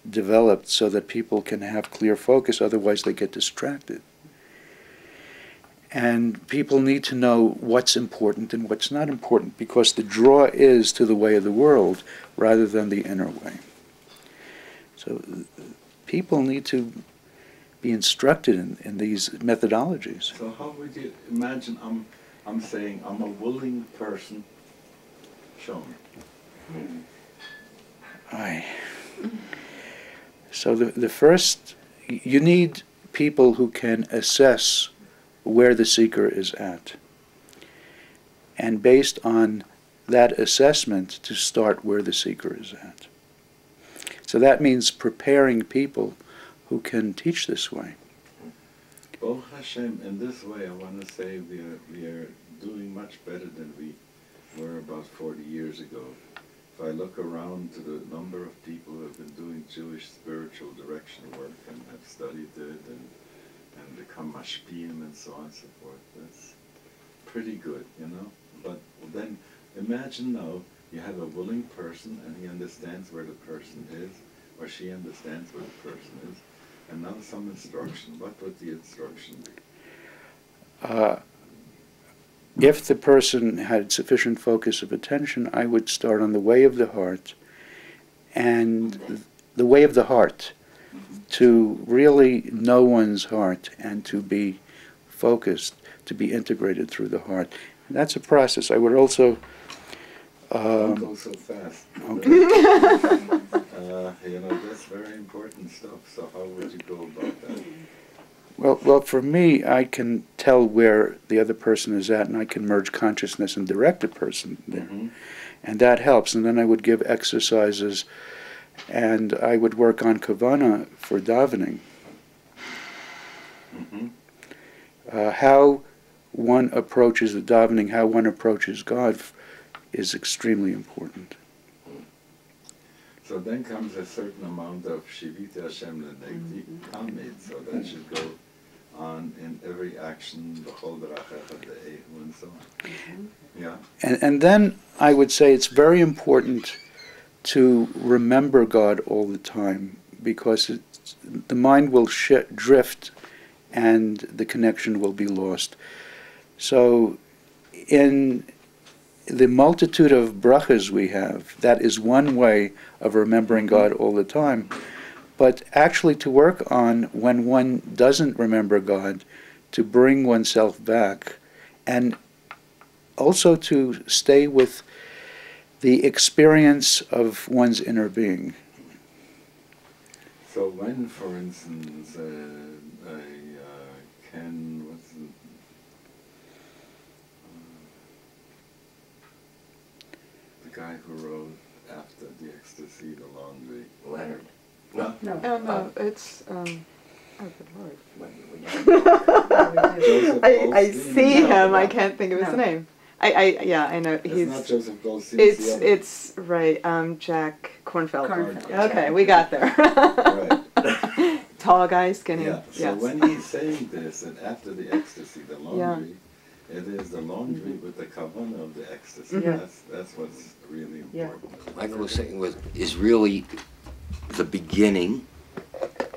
F: developed so that people can have clear focus, otherwise they get distracted. And people need to know what's important and what's not important, because the draw is to the way of the world rather than the inner way. So people need to be instructed in these methodologies.
A: So how would you imagine I'm saying I'm a willing person? Show me.
F: Aye. So the first, you need people who can assess where the seeker is at. And based on that assessment, to start where the seeker is at. So that means preparing people who can teach this way.
A: Baruch Hashem, in this way I want to say we are doing much better than we were about 40 years ago. If I look around to the number of people who have been doing Jewish spiritual direction work and have studied it and become mashpiyim and so on and so forth, that's pretty good, you know. But then imagine now you have a willing person and he understands where the person is, or she understands where the person is, and now some instruction. What would the instruction be?
F: If the person had sufficient focus of attention, I would start on the way of the heart, and the way of the heart, to really know one's heart and to be focused, to be integrated through the heart. And that's a process. I would also...
A: Don't go so fast.
F: Okay.
A: You know, that's very important stuff. So how would you go about that?
F: Well, for me, I can tell where the other person is at, and I can merge consciousness and direct the person there.
A: Mm-hmm.
F: And that helps. And then I would give exercises, and I would work on kavanah for davening.
A: Mm-hmm.
F: How one approaches the davening, how one approaches God is extremely important.
A: So then comes a certain amount of Shivita Hashem Lenegdi Kamid, so that should go on in every action, B'chol B'rachecha De'ehu, and so on. Yeah.
F: And then I would say it's very important to remember God all the time, because the mind will drift and the connection will be lost. So in the multitude of brachas we have, that is one way of remembering God all the time. But actually to work on when one doesn't remember God, to bring oneself back, and also to stay with the experience of one's inner being.
A: So when, for instance, the guy who wrote after the ecstasy, the laundry.
D: Leonard.
A: No.
E: No, it's, oh, good Lord.
A: Joseph
E: I
A: Goldstein?
E: see
A: No.
E: him, I can't think of his name. Yeah, I know,
A: It's not Joseph Goldstein.
E: It's right, Jack Kornfeld. Okay, we got there.
A: Right.
E: Tall guy, skinny.
A: Yeah. So
E: Yes.
A: when he's saying this, and after the ecstasy, the laundry, it is the laundry with the kavanah of the ecstasy.
E: Mhm.
A: That's what's really
E: Yeah.
A: important.
D: Michael was saying is really the beginning,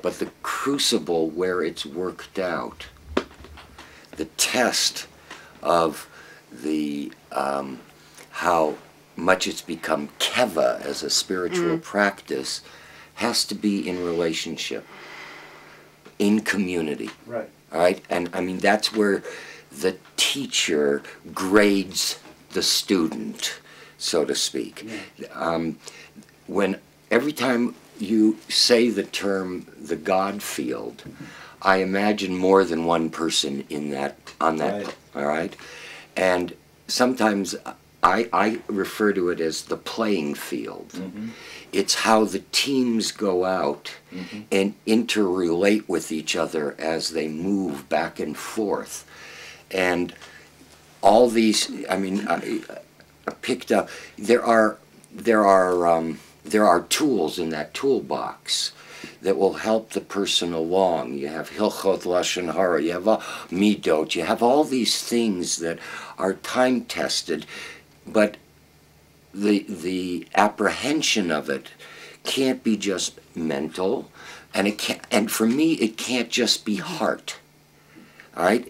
D: but the crucible where it's worked out, the test of the how much it's become keva as a spiritual practice, has to be in relationship, in community.
F: Right.
D: All right, and I mean that's where the teacher grades the student, so to speak. When every time you say the term the God field, I imagine more than one person in that, on that,
A: Right.
D: all right? And sometimes I refer to it as the playing field.
A: Mm-hmm.
D: It's how the teams go out and interrelate with each other as they move back and forth. And all these, I mean, I picked up, there are tools in that toolbox that will help the person along. You have Hilchot Lashon Hara, you have Midot, you have all these things that are time tested, but the apprehension of it can't be just mental, and it can't, and for me, it can't just be heart. All right,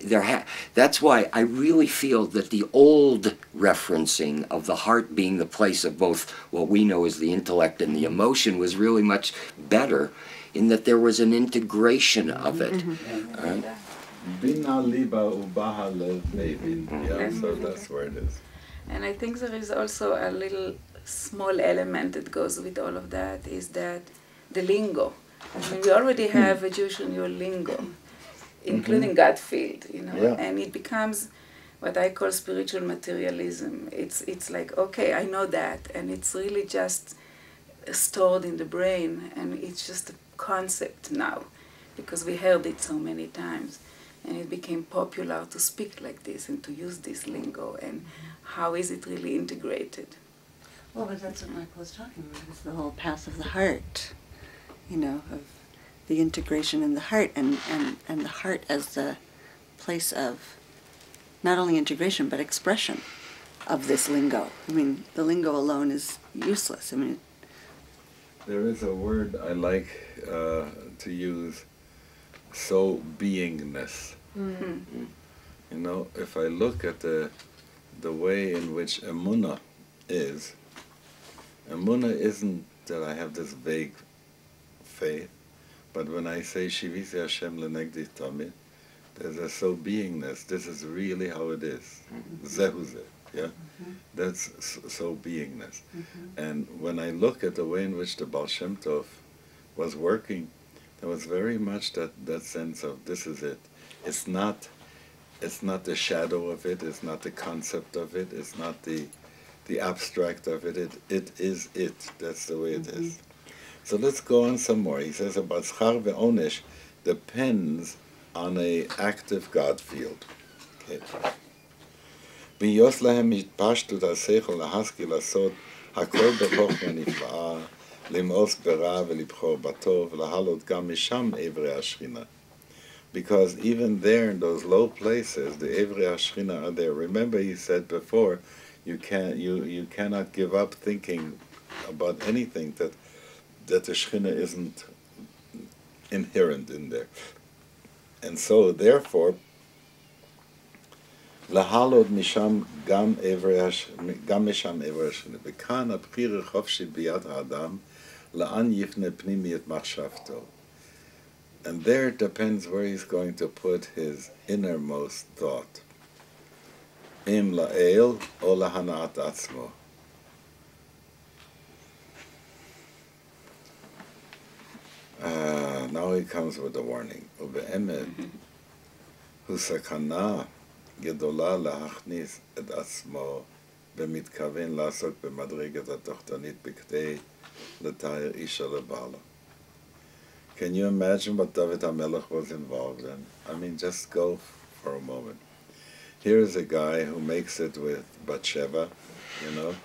D: that's why I really feel that the old referencing of the heart being the place of both what we know as the intellect and the emotion was really much better, in that there was an integration of it. All right?
A: Bina liba ubaha levin. Yeah, so that's where it is.
C: And I think there is also a little small element that goes with all of that, is that the lingo. I mean, we already have a Jewish New lingo, including God field, you know, and it becomes what I call spiritual materialism. It's like, okay, I know that, and it's really just stored in the brain, and it's just a concept now, because we heard it so many times, and it became popular to speak like this and to use this lingo, and how is it really integrated?
B: Well, but that's what Michael was talking about, is the whole path of the heart, you know, of the integration in the heart, and the heart as the place of not only integration but expression of this lingo. I mean, the lingo alone is useless. I mean,
A: there is a word I like to use, so beingness.
C: Mm-hmm.
A: You know, if I look at the way in which emunah is, emunah isn't that I have this vague faith, but when I say Shivisi Hashem lenegdi tamid, there's a so beingness. This is really how it is. Zehu zeh, yeah? That's so beingness. And when I look at the way in which the Ba'al Shem Tov was working, there was very much that sense of this is it. It's not the shadow of it, it's not the concept of it, it's not the abstract of it. It is it. That's the way it is. So let's go on some more. He says about schar ve'onesh depends on a active God field. Okay. B'yos lahem hitpashtut ha'seichel lahaskil lasod hakol b'chochma nifla'a lim'os b'ra v'libchor batov lahalot gam misham evrei hashchina. Because even there in those low places, the evrei hashchina are there. Remember, he said before, you cannot give up thinking about anything that the Shechina isn't inherent in there. And so, therefore, lahalod misham gam misham evrei hashchina. V'kan abchira chofshit biyad ha'adam la'an yifne pnimi et machshavto. And there it depends where he's going to put his innermost thought. Im la'el o lahana'at atzmo. Now he comes with a warning. Ube'emet hu sakana gedola lahachnis et atzmo b'mitkaven lasok b'madreget ha'tochtanit b'kdei l'tayir isha lebala. Can you imagine what David HaMelech was involved in? I mean, just go for a moment. Here is a guy who makes it with Bathsheba, you know.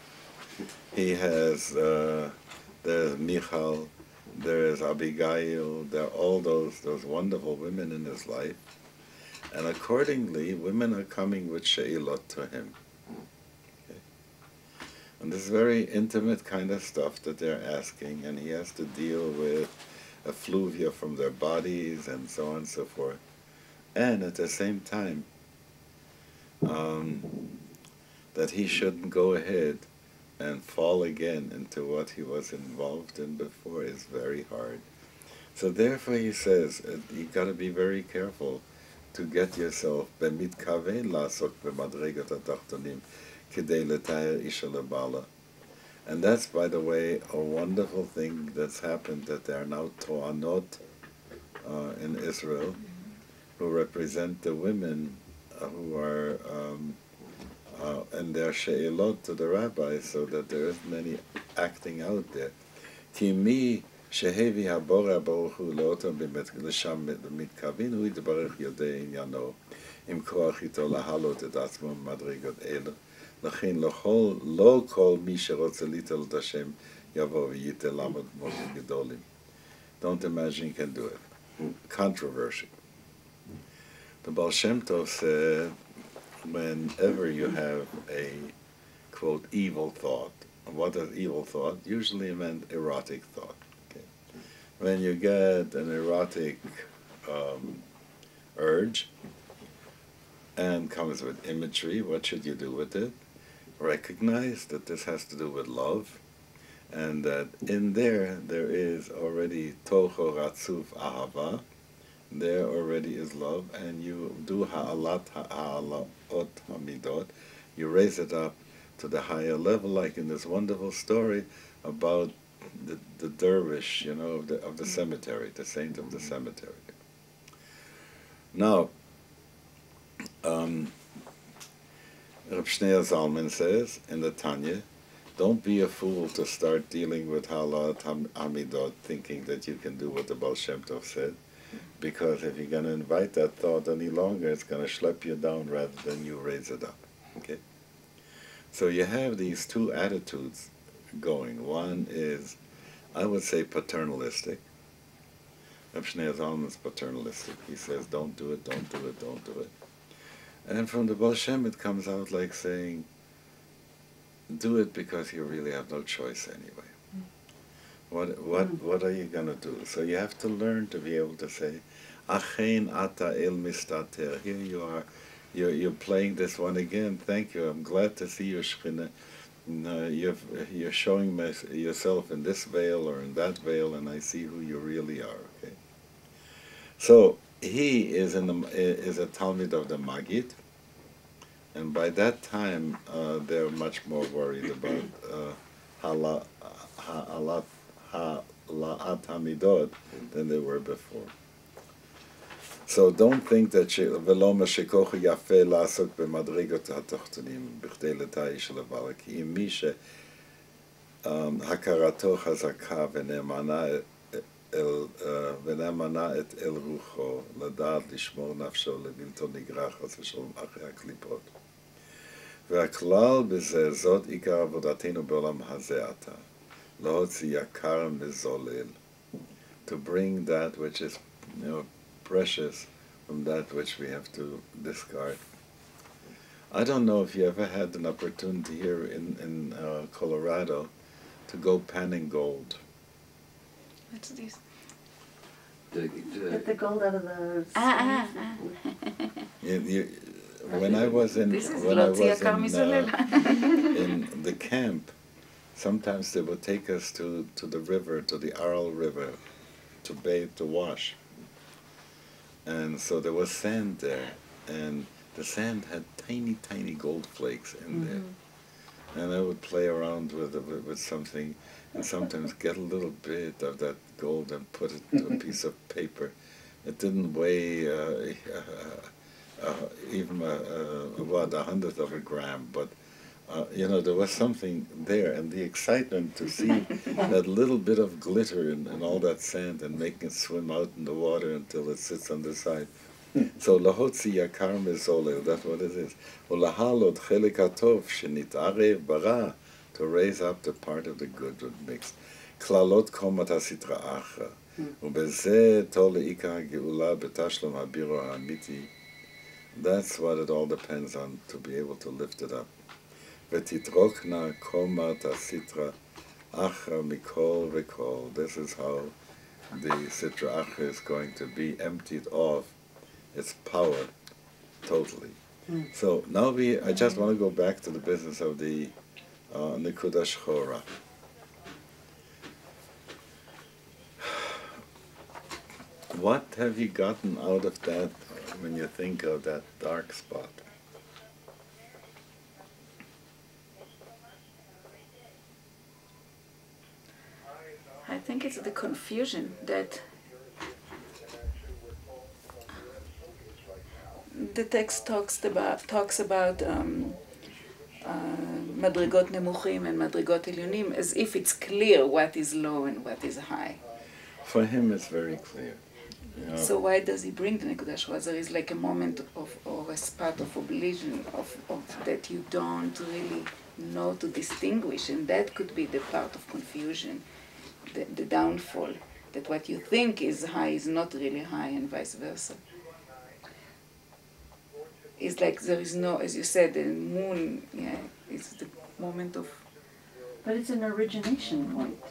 A: He has, there's Michal, there is Abigail, there are all those wonderful women in his life. And accordingly, women are coming with she'ilot to him. Okay? And this is very intimate kind of stuff that they're asking, and he has to deal with effluvia from their bodies and so on and so forth. And at the same time, that he shouldn't go ahead and fall again into what he was involved in before is very hard. So therefore he says, you got to be very careful to get yourself b'mitkaven lasok b'madregat ha'tachtonim k'dei l'tayir isha lebala. And that's, by the way, a wonderful thing that's happened, that there are now to'anot in Israel who represent the women who are and their she'ilot to the rabbis, so that there isn't any acting out there. Ki mi shehevi habora baruch hu leotam l'sham mitkavin hu yitbarach yodei inyano im koach ito lahalot et atzmo madrigot elo לכן לא כל מי שרוצה ליטול את השם יבוא וייתן לעמוד מורים גדולים. Don't imagine you can do it. Controversy. The Ba'al Shem Tov said, whenever you have a, quote, evil thought, what is evil thought? Usually it meant erotic thought. when you get an erotic urge and comes with imagery, what should you do with it? Recognize that this has to do with love, and that in there is already Toho Ratzuf Ahava. There already is love, and you do ha'alat ha'alot hamidot. You raise it up to the higher level, like in this wonderful story about the dervish, you know, of the cemetery, the saint of the cemetery. Now, Rabbi Zalman says in the Tanya, don't be a fool to start dealing with ha'alat hamidot, thinking that you can do what the Ba'al Shem Tov said. Because if you're going to invite that thought any longer, it's going to schlep you down rather than you raise it up. Okay? So you have these two attitudes going. One is, I would say, paternalistic. Rabbi Zalman is paternalistic. He says, don't do it, don't do it, don't do it. And from the Ba'al Shem, it comes out like saying, do it because you really have no choice anyway. What are you going to do? So you have to learn to be able to say, Achein ata el mistater. Here you are. You're playing this one again. Thank you. I'm glad to see you, Shechina. You're showing yourself in this veil or in that veil, and I see who you really are. Okay. So he is a Talmid of the Maggid, and by that time they're much more worried about Ha'alat Hamidot than they were before. So don't think that ולא משכוח יפה לעסוק במדרגות התחתונים בכדי לתאיש לבעל, כי אם מי שהכרתו חזקה ונאמנה את אל רוחו, לדעת לשמור נפשו לבלתו נגרע חס ושלום אחרי הקליפות. והכלל בזה, זאת עיקר עבודתנו בעולם הזה עתה. להוציא יקר מזולל, to bring that which is, precious from that which we have to discard. I don't know if you ever had an opportunity here in Colorado to go panning gold.
C: What's this?
B: Get the gold out of the
A: When I was in the camp, sometimes they would take us to the river, to the Aral River, to bathe, to wash. And so there was sand there, and the sand had tiny, tiny gold flakes in there. And I would play around with something, and sometimes get a little bit of that gold and put it to a piece of paper. It didn't weigh even about 1/100 of a gram, but there was something there, and the excitement to see that little bit of glitter in all that sand and making it swim out in the water until it sits on the side. So lahotzi yakar mezolel, that's what it is. Ulahalot chelik hatov shenitarev bara, to raise up the part of the good with mixed. Klalot komat hasitra achra. Ubezeh tol leikar geula betashlom habiro ha'amiti. That's what it all depends on, to be able to lift it up. V'titrokna komat hasitra achra mikol v'kol. This is how the sitra achra is going to be emptied of its power totally. So now I just want to go back to the business of the Nekudah Sh'horah. What have you gotten out of that when you think of that dark spot?
C: I think it's the confusion that the text talks about madrigot nemuchim and madrigot elyonim, as if it's clear what is low and what is high.
A: For him, it's very clear.
C: So why does he bring the Nekudah Sh'horah? There is like a moment or a spot of oblivion of that you don't really know to distinguish, and that could be the part of confusion, the downfall, that what you think is high is not really high, and vice versa. It's like there is no, as you said, the moon, it's the moment of...
B: But it's an origination point.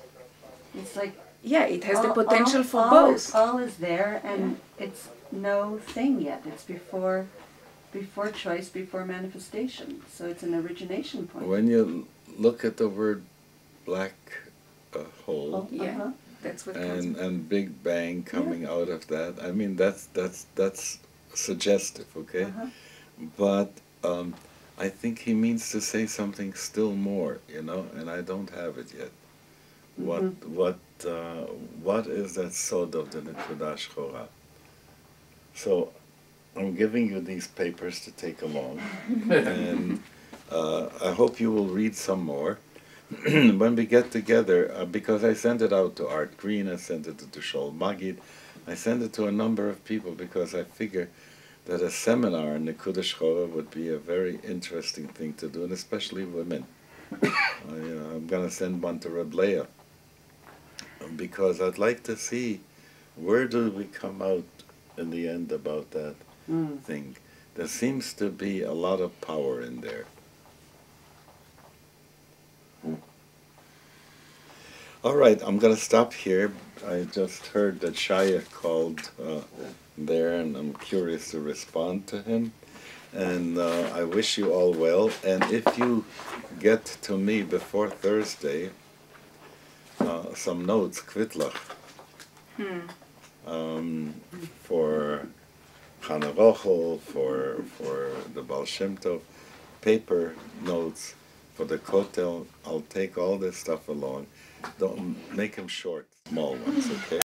B: It's like
C: yeah, it has the potential for
B: all
C: both.
B: All is there, and it's no thing yet. It's before choice, before manifestation. So it's an origination point.
A: When you look at the word black hole,
C: Yeah, that's what comes.
A: and Big Bang coming out of that, I mean that's suggestive, okay? But I think he means to say something still more, you know, and I don't have it yet. What is that sod of the Nekudah Sh'horah? So I'm giving you these papers to take along, and I hope you will read some more when we get together, because I sent it out to Art Green, I sent it to Shol Magid, I sent it to a number of people because I figure that a seminar on Nekudah Sh'horah would be a very interesting thing to do, and especially women. I'm going to send one to Reb Leah, because I'd like to see where do we come out in the end about that thing. There seems to be a lot of power in there. All right, I'm going to stop here. I just heard that Shaya called there, and I'm curious to respond to him. And I wish you all well. And if you get to me before Thursday, some notes, kvitlach, for Chana Rochel, for the Ba'al Shem Tov, paper notes for the Kotel. I'll take all this stuff along. Don't make them short, small ones, okay?